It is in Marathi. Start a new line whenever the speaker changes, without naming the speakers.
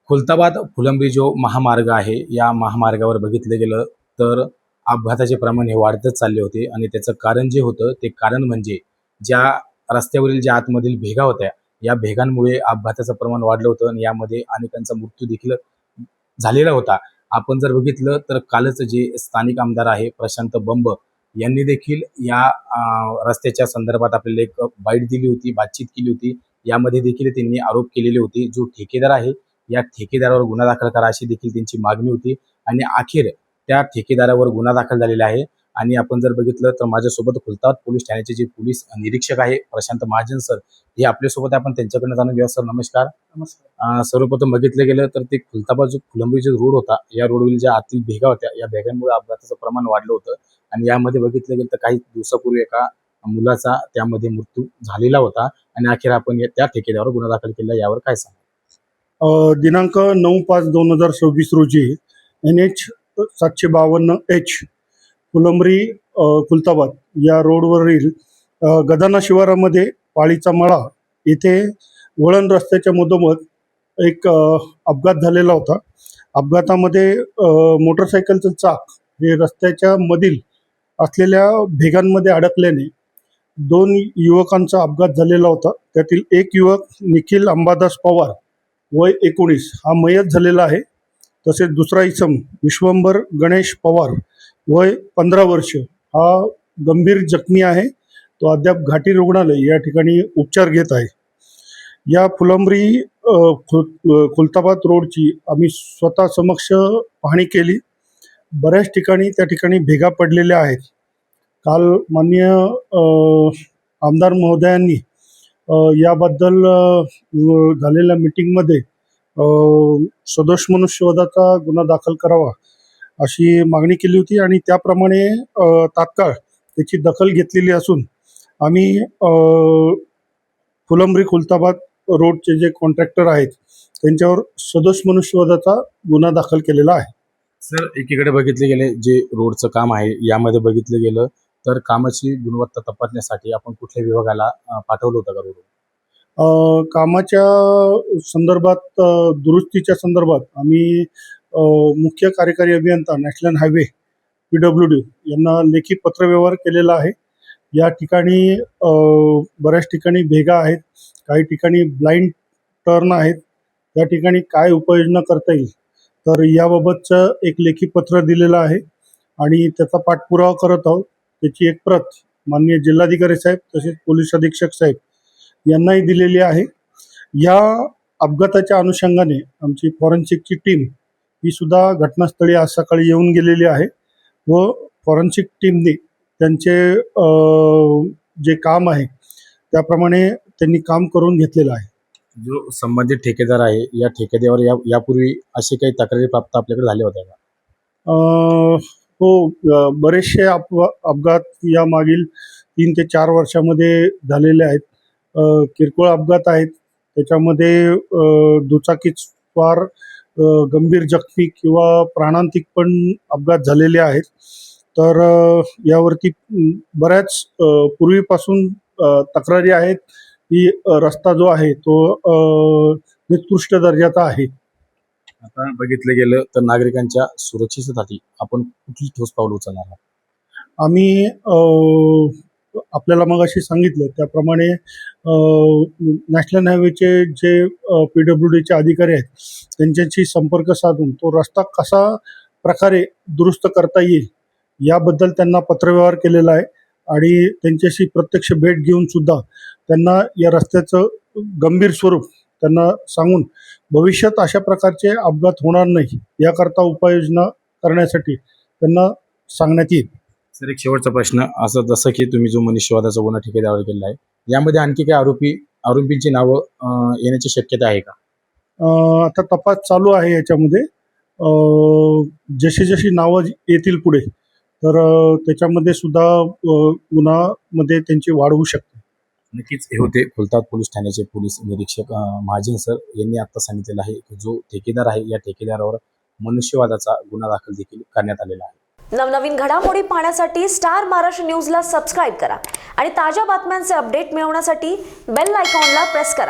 खुलताबाद फुलंब्री जो महामार्ग आहे, या महामार्गावर बघितलं गेलं तर अपघाताचे प्रमाण हे वाढतच चालले होते आणि त्याचं कारण जे होतं ते कारण म्हणजे ज्या रस्त्यावरील ज्या आतमधील भेगा होत्या, या भेगांमुळे अपघाताचं प्रमाण वाढलं होतं आणि यामध्ये अनेकांचा मृत्यू देखील झालेला होता. आपण जर बघितलं तर कालच जे स्थानिक आमदार आहे प्रशांत बंब यांनी देखील या रस्त्याच्या संदर्भात आपल्याला एक बाईट दिली होती, बातचीत केली होती. यामध्ये देखील त्यांनी आरोप केलेले होते. जो ठेकेदार आहे, या ठेकेदारावर गुन्हा दाखल करा अशी देखील त्यांची मागणी होती आणि अखेर त्या ठेकेदारावर गुन्हा दाखल झालेला आहे. आणि आपण जर बघितलं तर माझ्यासोबत खुलताबाद पोलीस ठाण्याचे जे पोलीस निरीक्षक आहे प्रशांत महाजन सर, हे आपल्यासोबत. आपण त्यांच्याकडनं जाणून घेऊया. सर नमस्कार.
नमस्कार.
सर्वप्रथम बघितलं गेलं तर ते खुलताबाद जो फुलंब्री जो रोड होता, या रोडवरील ज्या आतील भेगा होत्या, या भेगांमुळे अपघाताचं प्रमाण वाढलं होतं आणि यामध्ये बघितलं गेलं तर काही दिवसापूर्वी एका मुलाचा त्यामध्ये मृत्यू झालेला होता आणि अखेर आपण त्या ठेकेदारावर गुन्हा दाखल केला. यावर काय सांगा?
दिनांक 9/5/2026 रोजी NH 752H फुलंब्री खुलताबाद या रोडवरील गदाना शिवारामध्ये पाळीचा मळा येथे वळण रस्त्याच्या मधोमध एक अपघात झालेला होता. अपघातामध्ये मोटरसायकलचं चाक हे रस्त्याच्या मधील असलेल्या भेगांमध्ये अडकल्याने 2 युवकांचा अपघात झालेला होता. त्यातील एक युवक निखिल अंबादास पवार वय 19 हा मयत झालेला आहे. तसेच दुसरा इसम विश्वंभर गणेश पवार वय 15 वर्ष हा गंभीर जखमी आहे. तो अद्याप घाटी रुग्णालय या ठिकाणी उपचार घेत आहे. या फुलंब्री खुलताबाद रोडची आम्ही स्वतः समक्ष पाहणी केली. बऱ्याच ठिकाणी त्या ठिकाणी भेगा पडलेल्या आहेत. काल माननीय आमदार महोदयांनी याबद्दल झालेल्या मीटिंगमध्ये सदोष मनुष्यवधाचा गुन्हा दाखल करावा अशी मागणी केली होती आणि त्याप्रमाणे तात्काळ त्याची दखल घेतलेली असून आम्ही फुलंब्री खुलताबाद रोडचे जे कॉन्ट्रॅक्टर आहेत त्यांच्यावर सदोष मनुष्यवधाचा गुन्हा दाखल केलेला आहे.
सर, एकीकडे बघितले गेले जे रोडचं काम आहे, यामध्ये बघितलं गेलं तर कामाची गुणवत्ता तपासण्यासाठी आपण कुठल्या विभागाला पाठवलं होतं का रोड?
कामाच्या संदर्भात दुरुस्तीच्या संदर्भात आम्ही मुख्य कार्यकारी अभियंता नॅशनल हायवे PWD यांना लेखी पत्रव्यवहार केलेला आहे. या ठिकाणी बऱ्याच ठिकाणी भेगा आहेत, काही ठिकाणी ब्लाइंड टर्न आहेत. त्या ठिकाणी काय उपाययोजना करता येईल तर याबाबतचं एक लेखी पत्र दिलेलं आहे आणि त्याचा पाठपुरावा करत आहोत. त्याची एक प्रत माननीय जिल्हाधिकारी साहेब तसेच पोलीस अधीक्षक साहेब यांनाही दिलेली आहे. या अपघाताच्या अनुषंगाने आमची फॉरेन्सिकची टीम ही सुद्धा घटनास्थळी आज सकाळी येऊन गेलेली आहे व फॉरेन्सिक टीमने त्यांचे जे काम आहे त्याप्रमाणे त्यांनी काम करून घेतलेलं आहे.
जो संबंधित ठेकेदार आहे, या ठेकेदारावर यापूर्वी असे काही तक्रारी प्राप्त आपल्याकडे झाल्या होत्या का?
हो, बरेचसे अपघात या मागील 3 ते 4 वर्षामध्ये झालेले आहेत. किरकोळ अपघात आहेत, त्याच्यामध्ये दुचाकीत स्वार गंभीर जखमी किंवा प्राणांतिक पण अपघात झालेले आहेत. तर यावरती बऱ्याच पूर्वीपासून तक्रारी आहेत की रस्ता जो आहे तो निकृष्ट दर्जाचा आहे.
आता बघितलं गेलं तर नागरिकांच्या सुरक्षेसाठी आपण कुठली ठोस पावलं उचलणार आहात?
आम्ही आपल्याला मगाशी सांगितलं त्याप्रमाणे नॅशनल हायवेचे जे PWDचे अधिकारी आहेत त्यांच्याशी संपर्क साधून तो रस्ता कसा प्रकारे दुरुस्त करता येईल याबद्दल त्यांना पत्रव्यवहार केलेला आहे आणि त्यांच्याशी प्रत्यक्ष भेट घेऊन सुद्धा त्यांना या रस्त्याचं गंभीर स्वरूप त्यांना सांगून भविष्यात अशा प्रकारचे अपघात होणार नाही याकरता उपाययोजना करण्यासाठी त्यांना सांगण्यात येईल.
सर, एक शेवटचा प्रश्न, असं जसं की तुम्ही जो मनुष्यवधाचा गुन्हा ठेकेदारावर केला आहे, यामध्ये आणखी काही आरोपींची नावं येण्याची शक्यता आहे का?
आता तपास चालू आहे याच्यामध्ये. जशी नावं येतील पुढे तर त्याच्यामध्ये सुद्धा गुन्हामध्ये त्यांची वाढ होऊ शकते.
नक्कीच. हे होते खुलताबाद पोलीस ठाण्याचे पोलीस निरीक्षक महाजन सर यांनी आता सांगितलेलं आहे की जो ठेकेदार आहे, या ठेकेदारावर मनुष्यवादाचा गुन्हा दाखल देखील करण्यात आलेला आहे.
नवनवीन घडामोडी पाहण्यासाठी स्टार महाराष्ट्र न्यूजला सबस्क्राईब करा आणि ताज्या बातम्यांचे अपडेट मिळवण्यासाठी बेल आयकॉनला प्रेस करा.